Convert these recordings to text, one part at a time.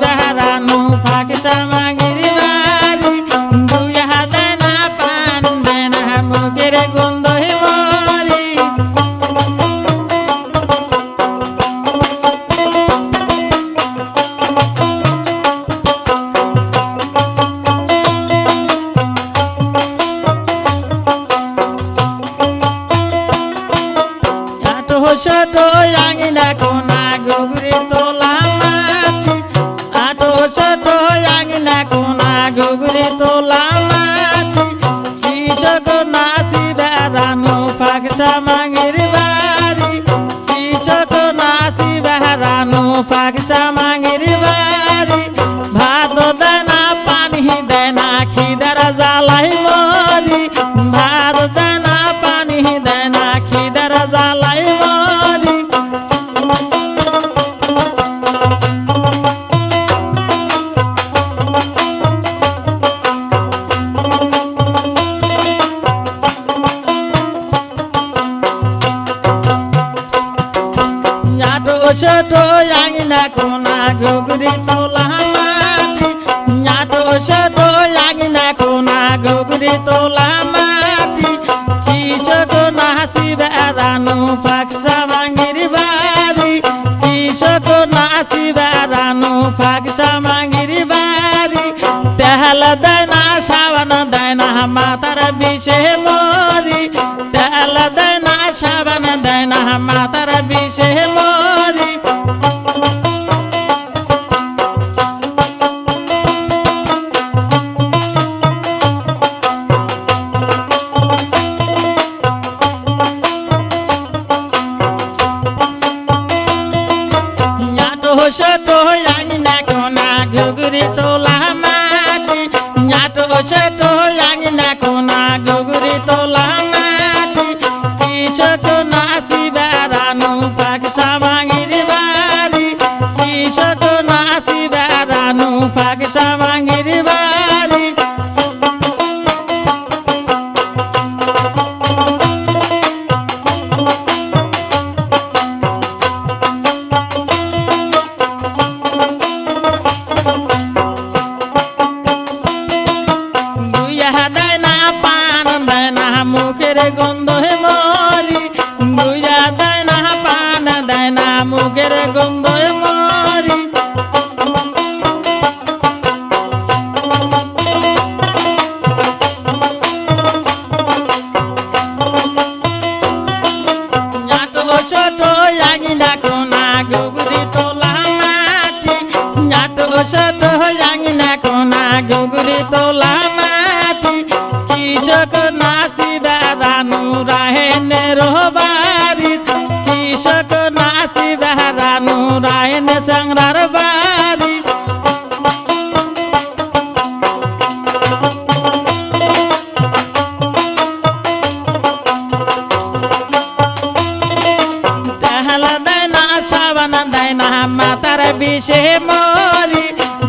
বেহারানো ফাঁকসা মাগির বাড়ি দুইয়া দেয় না পান দেয় না মুখের গন্ধ মরি ছোট আঙিনা কোনা গুগরি তোলা মাটি ছোট আঙিনা কোনা গুগরি তোলা মাটি কৃষক নাচি বেড়ানো ফাঁকসা মাগির বাড়ি কৃষক নাচি বেড়ানো ফাঁকসা মাগির বাড়ি ভাত দেয় না পানি দেয় না খিদার জ্বালাই মরি ভাত দেয় না পানি দেয় না খিদার জ্বালাই মরি ছোট আঙিনা কোনা গুগরি তোলা মাটি ছোট আঙিনা কোনা গুগরি তোলা মাটি কৃষক নাচি বেড়ানো ফাঁকসা মাগির বাড়ি কৃষক নাচি বেড়ানো ফাঁকসা মাগির বাড়ি তেল দেয় না সাবান দেয় না মাথার বিষে মরি তেল দেয় না সাবান দেয় না মাথার বিষে মরি ছোট আঙিনা কোনা গুগরি তোলা মাটি ছোট আঙিনা কোনা গুগরি তোলা মাটি কৃষক নাচি বেড়ানো ফাঁকসা মাগির বাড়ি কৃষক নাচি বেড়ানো ফাঁকসা মাগির বাড়ি মুখের গন্ধ মরি দুইয়া দেয় না পান দেয় না মুখের গন্ধ মরি ছোট আঙিনা কোনা গুগরি তোলা মাটি ছোট আঙিনা কোনা গুগরি তোলা মাটি কৃষক নাচি বেড়ানো রাহেনের বাড়ি কৃষক নাচি বেড়ানো রাহেন চাংরার বাড়ি তেল দেয় না সাবান দেয় না মাথার বিষে মরি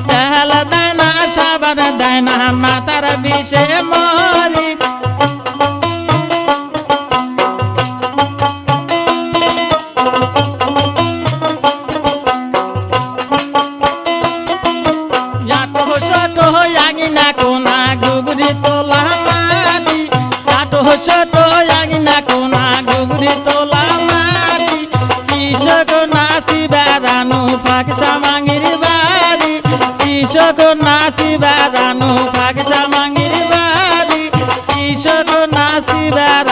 তেল দেয় না সাবান দেয় না মাথার বিষে মরি ছোট আঙিনা কোনা গুগরি তোলা মাটি ছোট আঙিনা কোনা গুগরি তোলা মাটি কৃষক নাচি বেড়ানো ফাঁকসা মাগির বাড়ি কৃষক নাচি বেড়ানো ফাঁকসা মাগির বাড়ি কৃষক নাচি বেড়ানো